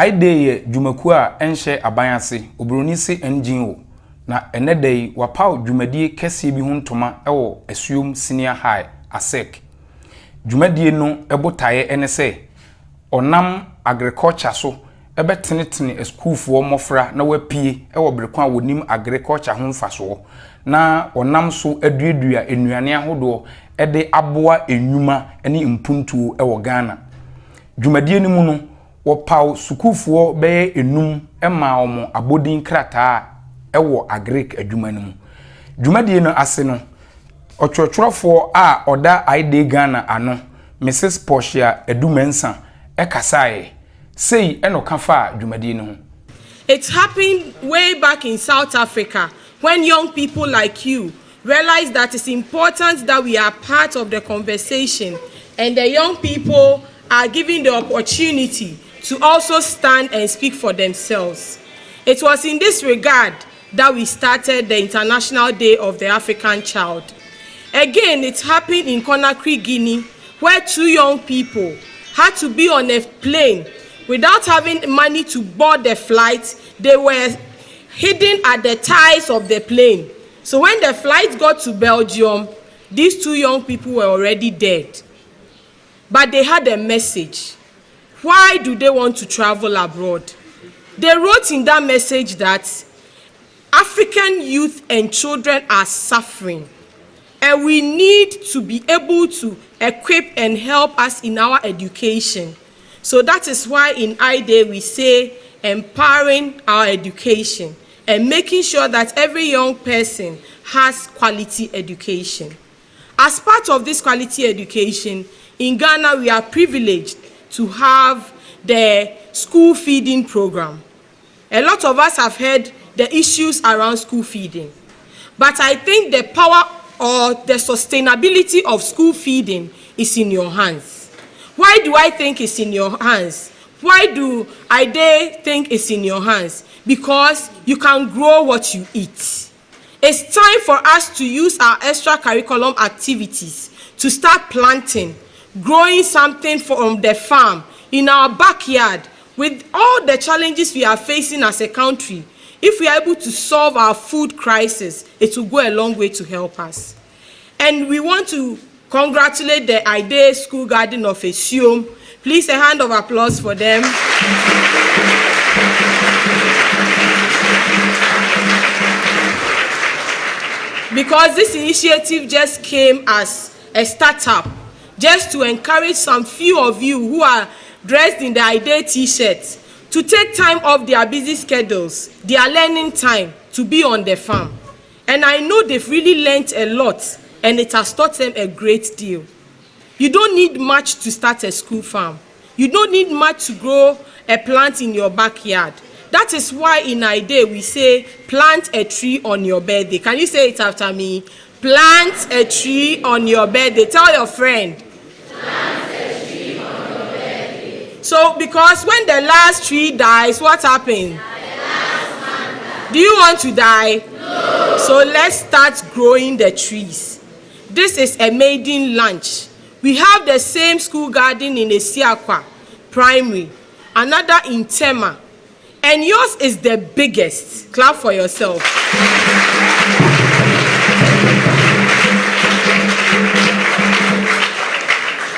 IDAY dwumaku a enhye abanase obroni se engine wo na enedai wapaw dwumadie kese bi ho ntoma ewo Asuom Senior High ASEC. Dwumadie no ebotaye ene se onam agriculture so ebetenetene eschoolfo mofra na wapie ewo brekwan wonim agriculture ho mfaso na onam so aduadua enuane ahodo ede aboa enwuma ene mpuntuo ewo Ghana. Dwumadie ni mu no wopaw sukufo beye enum ema omo abodin krata ewo agric adwuma mu. Dwumadie no ase no otwotworofo a oda IDAY Ghana ano Mrs. Portia Edumensa ekasaye sei enoka fa dwumadie no. It happened way back in South Africa when young people like you realized that it's important that we are part of the conversation and the young people are given the opportunity to also stand and speak for themselves. It was in this regard that we started the International Day of the African Child. Again, it happened in Conakry, Guinea, where 2 young people had to be on a plane without having money to board the flight. They were hidden at the ties of the plane. So when the flight got to Belgium, these 2 young people were already dead. But they had a message. Why do they want to travel abroad? They wrote in that message that African youth and children are suffering, and we need to be able to equip and help us in our education. So that is why in IDAY we say empowering our education and making sure that every young person has quality education. As part of this quality education, in Ghana we are privileged to have the school feeding program. A lot of us have heard the issues around school feeding. But I think the power or the sustainability of school feeding is in your hands. Why do I think it's in your hands? Why do IDAY think it's in your hands? Because you can grow what you eat. It's time for us to use our extra curriculum activities to start planting, growing something from the farm in our backyard. With all the challenges we are facing as a country, if we are able to solve our food crisis, it will go a long way to help us. And we want to congratulate the IDAY School Garden of Asuom. Please, a hand of applause for them. Because this initiative just came as a startup, just to encourage some few of you who are dressed in the IDAY t-shirts to take time off their busy schedules, their learning time, to be on the farm. And I know they've really learned a lot, and it has taught them a great deal. You don't need much to start a school farm. You don't need much to grow a plant in your backyard. That is why in IDAY we say, plant a tree on your birthday. Can you say it after me? Plant a tree on your birthday. Tell your friend. Plant a tree on your birthday. So, because when the last tree dies, what happens? Do you want to die? No. So let's start growing the trees. This is a maiden lunch. We have the same school garden in Esiakwa Primary, another in Tema, and yours is the biggest. Clap for yourself.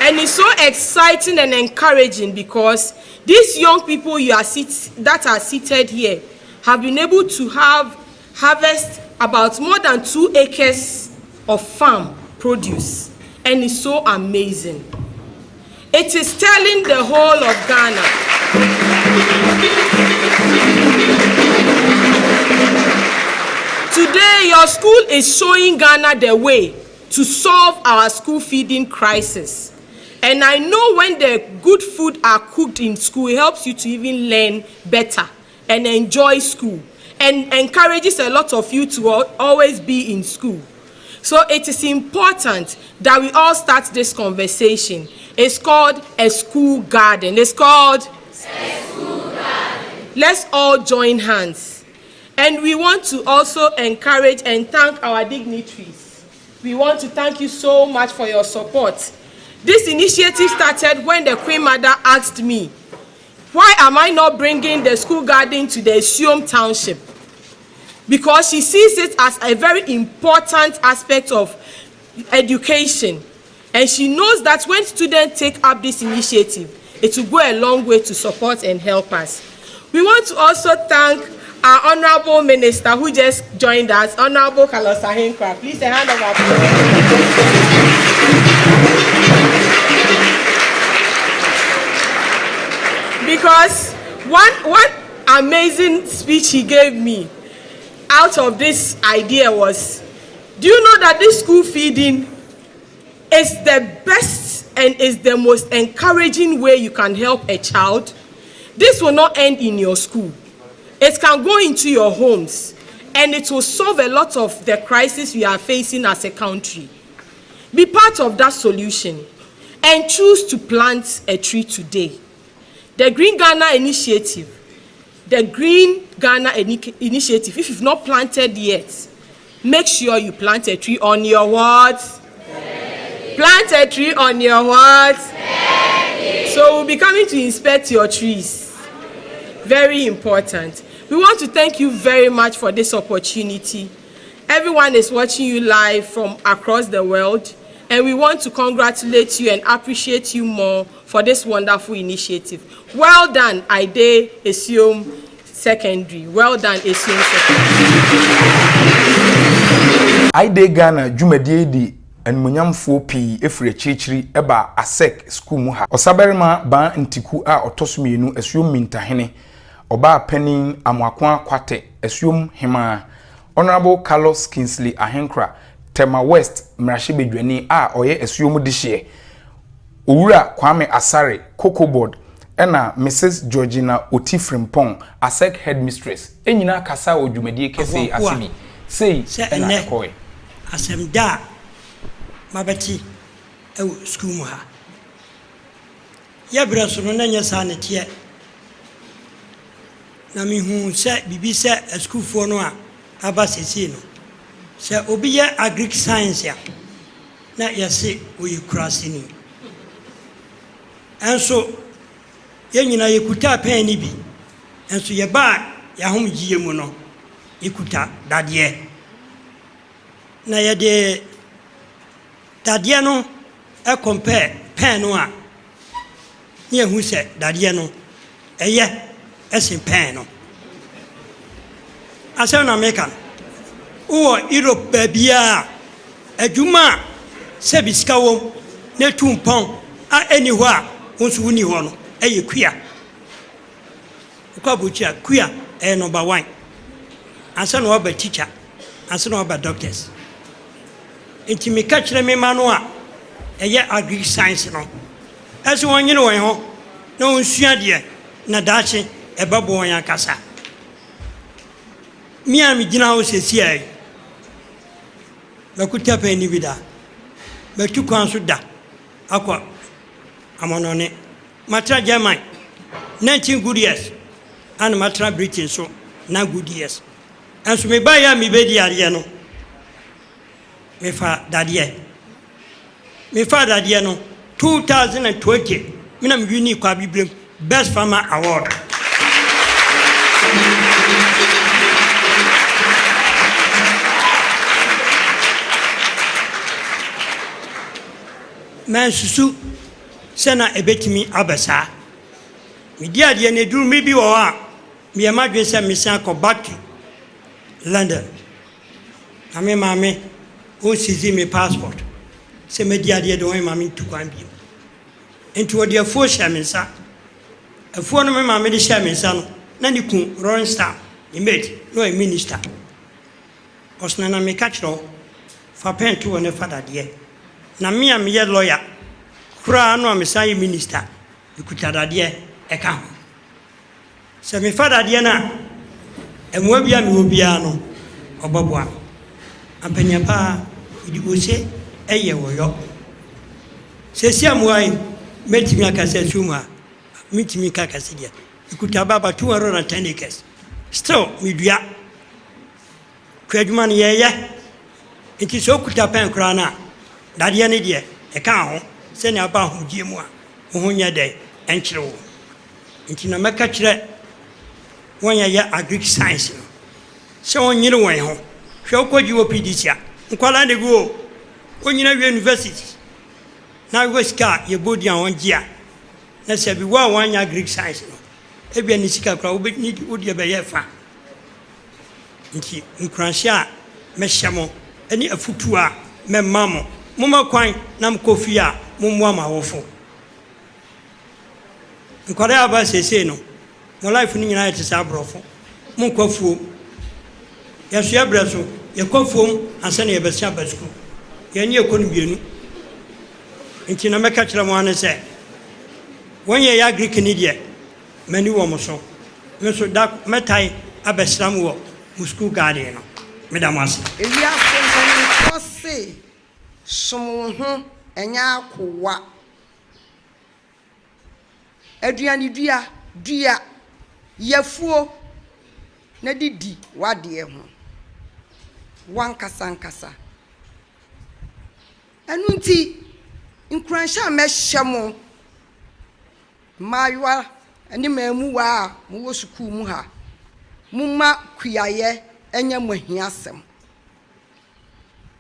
And it's so exciting and encouraging because these young people that are seated here have been able to harvest about more than 2 acres of farm produce. And it's so amazing. It is telling the whole of Ghana today your school is showing Ghana the way to solve our school feeding crisis. And I know when the good food are cooked in school, it helps you to even learn better and enjoy school, and encourages a lot of you to always be in school. So it is important that we all start this conversation. It's called a school garden. It's called a school garden. Let's all join hands. And we want to also encourage and thank our dignitaries. We want to thank you so much for your support. This initiative started when the Queen Mother asked me, Why am I not bringing the school garden to the Asuom township? Because she sees it as a very important aspect of education. And she knows that when students take up this initiative, it will go a long way to support and help us. We want to also thank our Honorable Minister who just joined us, Honorable Carlos Ahenkra. Please, a hand of applause. Because one amazing speech he gave me out of this idea was, do you know that this school feeding is the best and is the most encouraging way you can help a child? This will not end in your school. It can go into your homes and it will solve a lot of the crises we are facing as a country. Be part of that solution and choose to plant a tree today. The Green Ghana Initiative, if you've not planted yet, make sure you plant a tree on your what? Plant a tree on your what? So we'll be coming to inspect your trees. Very important. We want to thank you very much for this opportunity. Everyone is watching you live from across the world, and we want to congratulate you and appreciate you more for this wonderful initiative. Well done, IDAY Asuom Secondary. Well done, Asuom Secondary. IDAY Ghana Jumedie di enmunyamfo pi efure chichiri eba ASEC school mu ha. Osaberima ba ntiku a otosumienu Asuom Mintahene. Oba penin amwakwa kwate Asuom Hema. Honorable Carlos Kingsley Ahenkra Tema West Mrashibedweni a oye Asuom dihye. Owura Kwame Asare Cocoa Board ena Mrs. Georgina Otifrimpong ASEC headmistress enyina kasa odwumedie kese asibi sei ena koe asemda mabati e school mu ha ya braso no na nyasa ne tie na mi hu se bibi se school fo no a aba sesi no se obi ye agric science ya na yase oyi kurasini enso yenyina yekuta pen ni bi enso ye ba ya hom giye mu no yekuta dade na ye de dade no e compare pen no a ye hu se dade no eye esen pen no asa na American o Europe babia adwuma se biska wom na tumpon a anywhere once wuni ho no eye kuya kwa buchia kuya number 1 ansa no ba teacher ansa no ba doctors enti me ka kire me ma no a eye agric science no aso wonye no won ho na onsua de na daache e babo won yakasa mi ami gina ho sesi ai ba kuta pe ni bida ba tu kwan so da akwa amonone matra German 19 good years and matra Britain so na good years and so me buy ya me be di ade no me fa dade no 2020 me na me wini kwa biblem best farmer award man susu sena ebetimi abasa media de ne duru me bi wo a me madwe se me san ko back to London ame mame o sizi me passport se media de do mame tu kwan bi enti wo de afo sha me nsa afo no me mame de sha me nsa no na ni kun Rolling Star image no a minister osna na me kachro fa pen to ne fada de na me am ye lawyer kura no am say minister ikutada de e ka ho se me fada de na emwa bia me obia no obaboa ampanya pa idi ose eye woyo se si amwai metimi akase suma mitimi kakase dia ikutaba ba 210 acres still midua kwaduma ne yeye enti so kuta pen kura na dade ne de e ka ho se ne aba ho gie mu a ho nya de enkyere wo nti na mɛka kyerɛ wɔn yɛ agric science no sɛ wɔn nyere wɔn ho hwɛ wokɔgye wɔ pdc a nkwalaa de gu o wɔnyina wie university na wɔ sika a yɛbɔ di a wɔn gye a na sɛ bi wɔ a wɔanya agric science no ebia ne sika koraa wodi bɛyɛ fa nti nkuranhyɛ a mɛhyɛ mo ne afutuo a mɛma mo moma kwan na mkɔ fie a mommoa ma awofo nkwadaa aba seesei no mo life no nyinaa yɛte sɛ aborɔfo monkɔ fuom yɛsoa berɛ so yɛkɔ fuom ansa na yɛbɛsia aba sukuu yɛne yɛkɔ no mmienu nti na mɛka kyerɛ mo ane sɛ wɔn yɛ agric ni deɛ m'ani wɔ mo so me so da mɛtae abɛsra mo wɔ mo sukuu garden no meda mo ase ewiase mpanimfoɔ se som wo ho ɛnyɛ akowa aduane dua yafuo na didi wadeɛ ho wankasa nkasa ɛno nti nkuranhyɛ a mɛhyɛ mo maayewa ne maamuwa a mowɔ sukuu mu ha mumma kuayɛ ɛnyɛ mo ahiasɛm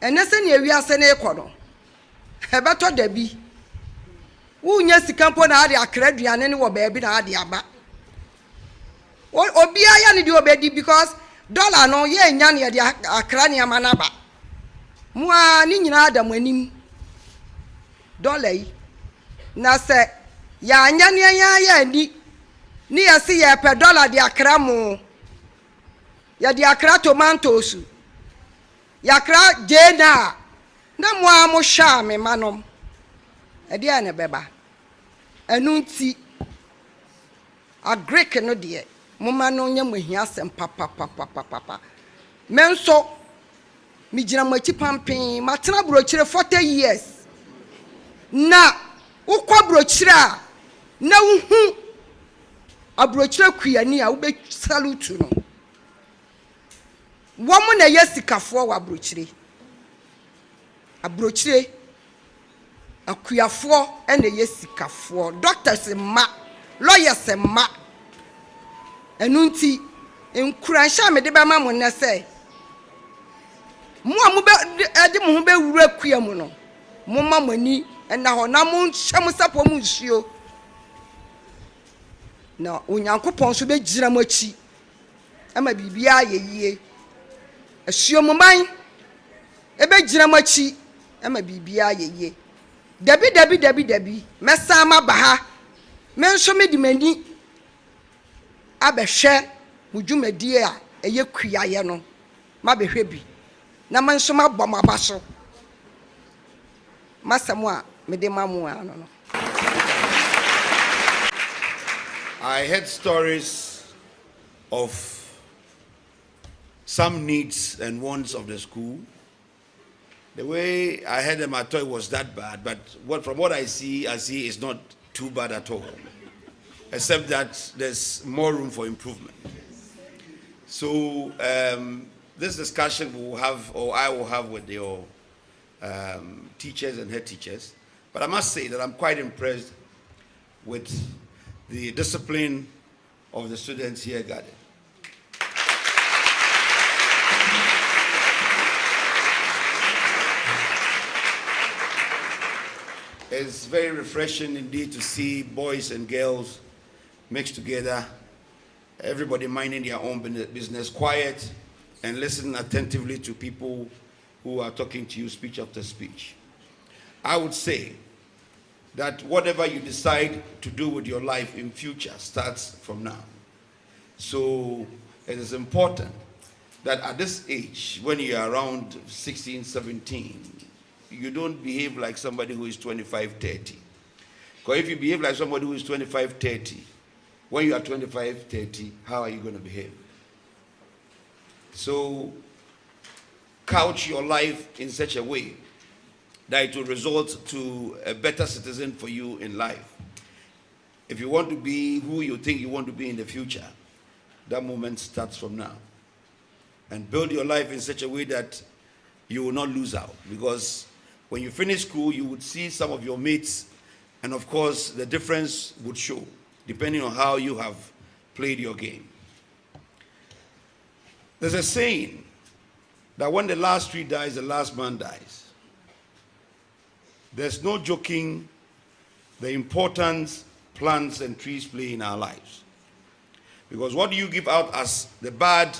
ɛnɛ sɛ ne awiase ne ekɔ no ɛbɛtɔ dabi wonya sika mpo na ade akra aduane ne wɔ baabi na ade aba obia ya ne de obedi because dollar no ye nya ne de akra ne ama na ba mo a ne nyina adam anim dollar yi na sɛ ya anya ne ya ani ne ya se ya pɛ dollar de akra mo ya de akra tomatoes ya akra jena na mo a mo hwa me manom ɛde a ne bɛba ɛnu nti agric no de moma no nya mo hia asɛm papa menso mi gyina mo akyi pampen matena brokyire 40 years na wokɔ brokyire a na wuhu abrokyire kuani a wobɛ salute no wɔn na yɛ sikafoɔ wɔ abrokyire akuafoɔ ɛna yɛ sikafoɔ doctors ma lawyers ma ɛnu nti nkuranhyɛ me de bɛma mo nɛ sɛ mo a mo bɛ de mo ho bɛ wura kua mu no mo ma mo ani ɛna hɔ na mo hyɛ mo sapɔ mo nsuo na onyankopɔn so bɛ gyina mo akyi ama bibia yɛ yie asuo mo man ebe gyina mo akyi ama bibia yɛ yie dabi mɛsa ma ba ha menso me di mani abɛhwɛ mo dwumadie a ɛyɛ kuayɛ no ma bɛhwɛ bi na menso ma bɔ mo aba so masɛm a me de ma mo ano no. I heard stories of some needs and wants of the school. The way I heard them, I thought it was that bad, but from what I see it's not too bad at all, except that there's more room for improvement. So this discussion we will have, or I will have with your teachers and head teachers, but I must say that I'm quite impressed with the discipline of the students here gathered. It's very refreshing indeed to see boys and girls mixed together, everybody minding their own business, quiet, and listening attentively to people who are talking to you speech after speech. I would say that whatever you decide to do with your life in future starts from now. So it is important that at this age, when you are around 16, 17, you don't behave like somebody who is 25, 30. Because if you behave like somebody who is 25, 30, when you are 25, 30, how are you going to behave? So couch your life in such a way that it will result to a better citizen for you in life. If you want to be who you think you want to be in the future, that moment starts from now. And build your life in such a way that you will not lose out. Because when you finish school, you would see some of your mates, and of course, the difference would show. depending on how you have played your game. There's a saying that when the last tree dies, the last man dies. There's no joking the importance plants and trees play in our lives. Because what do you give out as the bad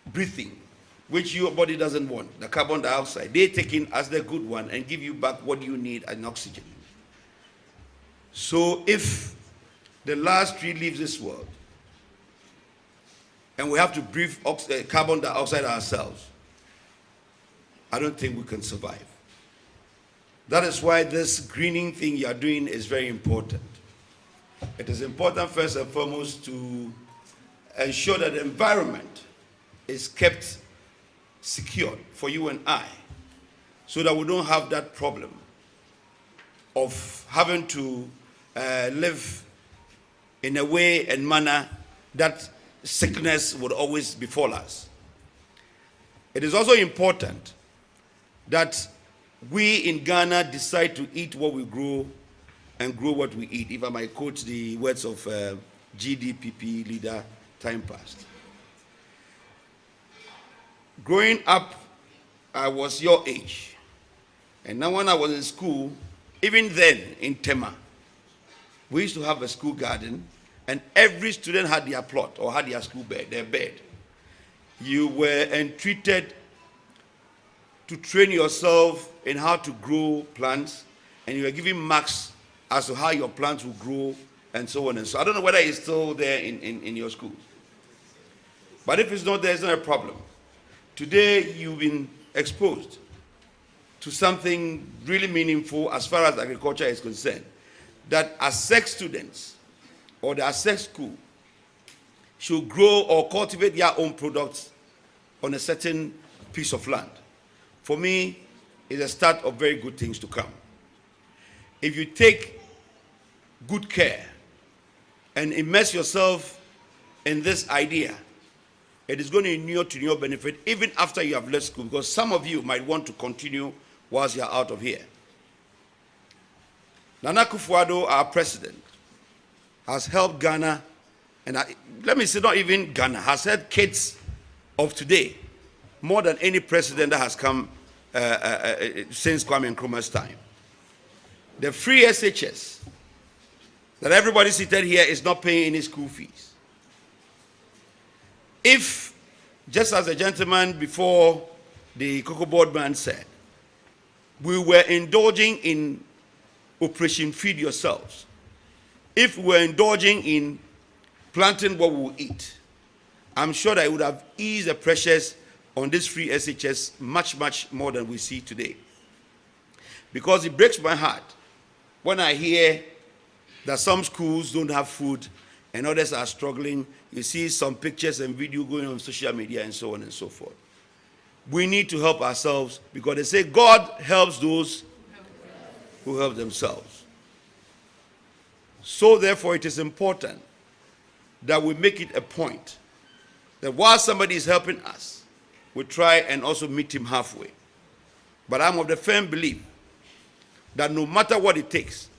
breathing, which your body doesn't want, the carbon dioxide, they take in as the good one and give you back what you need and oxygen. So if the last tree leaves this world and we have to breathe carbon dioxide ourselves, I don't think we can survive. That is why this greening thing you are doing is very important. It is important first and foremost to ensure that the environment is kept secure for you and I, so that we don't have that problem of having to live in a way and manner that sickness would always befall us. It is also important that we in Ghana decide to eat what we grow and grow what we eat, if I might quote the words of GDPP leader, time past. Growing up, I was your age. And now when I was in school, even then in Tema, we used to have a school garden, and every student had their plot or had their school bed, their bed. You were entreated to train yourself in how to grow plants, and you were given marks as to how your plants will grow and so on and so. I don't know whether it's still there in your schools. But if it's not there, it's not a problem. Today, you've been exposed to something really meaningful as far as agriculture is concerned, that ASEC students or the ASEC school should grow or cultivate their own products on a certain piece of land. For me, it's a start of very good things to come. If you take good care and immerse yourself in this idea, it is going to inure to your benefit even after you have left school, because some of you might want to continue whilst you are out of here. Nana Akufo-Addo, our president, has helped Ghana, and let me say not even Ghana, has helped kids of today more than any president that has come since Kwame Nkrumah's time. The free SHS that everybody seated here is not paying any school fees. If, just as the gentleman before the Cocoa Board man said, we were indulging in Operation Feed Yourselves, if we were indulging in planting what we will eat, I'm sure that it would have eased the pressures on this free SHS much, much more than we see today. Because it breaks my heart when I hear that some schools don't have food and others are struggling. You see some pictures and video going on social media and so on and so forth. We need to help ourselves, because they say God helps those who help themselves. So therefore it is important that we make it a point that while somebody is helping us, we try and also meet him halfway. But I'm of the firm belief that no matter what it takes,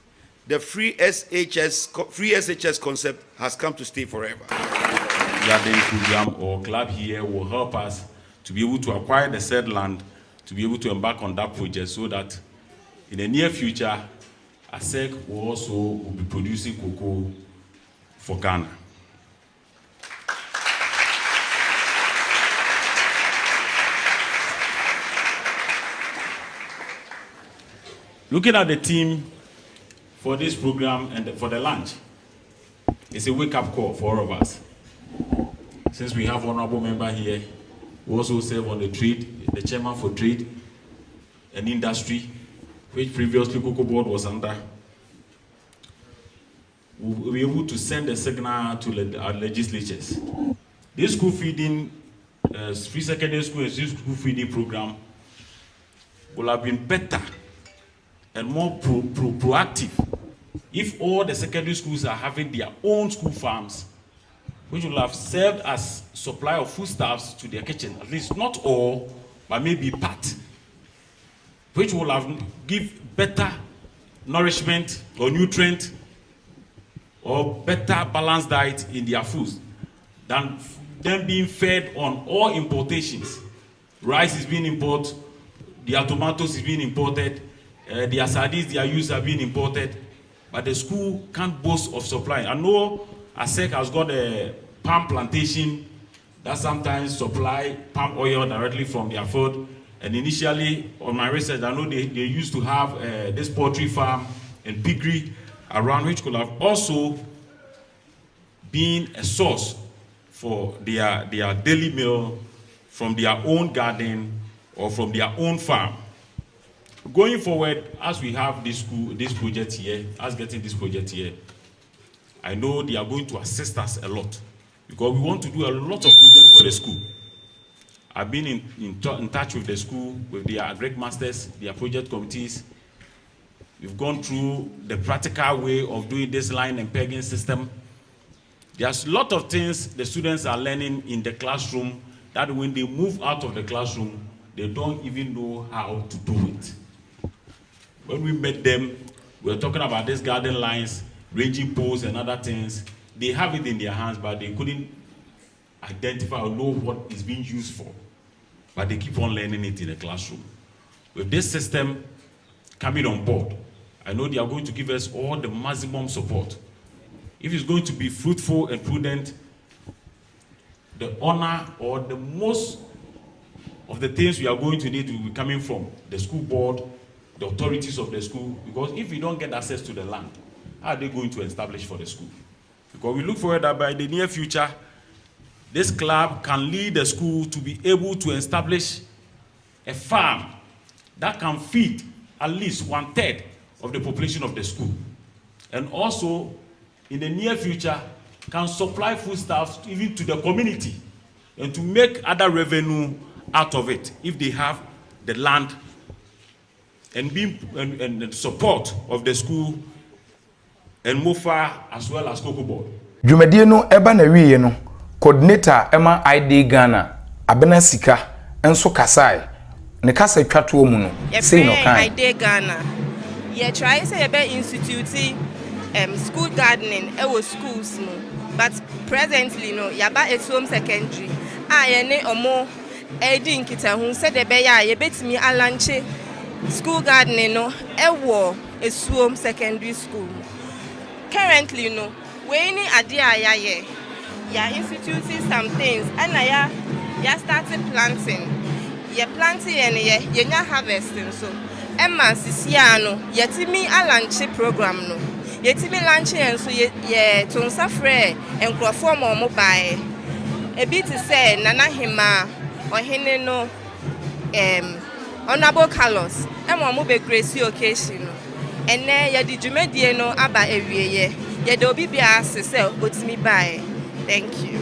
the free SHS concept has come to stay forever. The IDAY program or club here will help us to be able to acquire the said land, to be able to embark on that project, so that in the near future, ASEC will also be producing cocoa for Ghana. Looking at the team for this program and for the lunch, it's a wake-up call for all of us. Since we have honorable member here, we also serve on the trade, the chairman for trade and industry, which previously Cocoa Board was under. We'll be able to send a signal to our legislatures. This school feeding, free secondary school and school feeding program will have been better and more proactive if all the secondary schools are having their own school farms, which will have served as supply of foodstuffs to their kitchen, at least not all, but maybe part, which will have give better nourishment or nutrient or better balanced diet in their foods than them being fed on all importations. Rice is being imported, their tomatoes is being imported, their sardines, their use are being imported, but the school can't boast of supply. I know ASEC has got a palm plantation that sometimes supply palm oil directly from their food. And initially, on my research, I know they used to have this poultry farm and piggery around, which could have also been a source for their daily meal from their own garden or from their own farm. Going forward, as we have this project here, I know they are going to assist us a lot because we want to do a lot of projects for the school. I've been in touch with the school, with their agric masters, their project committees. We've gone through the practical way of doing this line and pegging system. There's a lot of things the students are learning in the classroom that when they move out of the classroom, they don't even know how to do it. When we met them, we were talking about these garden lines, ranging poles and other things. They have it in their hands, but they couldn't identify or know what is being used for. But they keep on learning it in the classroom. With this system coming on board, I know they are going to give us all the maximum support. If it's going to be fruitful and prudent, the honor or the most of the things we are going to need will be coming from the school board, the authorities of the school, because if we don't get access to the land, how are they going to establish for the school? Because we look forward that by the near future, this club can lead the school to be able to establish a farm that can feed at least 1/3 of the population of the school. And also, in the near future, can supply foodstuffs even to the community and to make other revenue out of it if they have the land and the support of the school and MOFA as well as Cocoa Board. Dwumadie no eba na wiye no coordinator Emma IDAY Ghana Abena Sika enso kasai ne kasa twato mu no say no kan IDAY Ghana ye try say be institute school gardening was schools no but presently no yaba Asuom secondary ye ne omo edi nkita hu say de be ya ye betimi alanche school gardening no wo Asuom secondary school currently no we ni ade ayaye ya instituting some things and ya started planting ye planting and ye nya harvesting so emma sisia no yetimi alanche program no yetimi lanche en so ye tonsa frɛ enkrofo mo bae e bi to say nana hima ohene no honorable Carlos emma mo be grace occasion no ene ye di dwumadie no aba ewieye ye de obi bia se otimi bae. Thank you.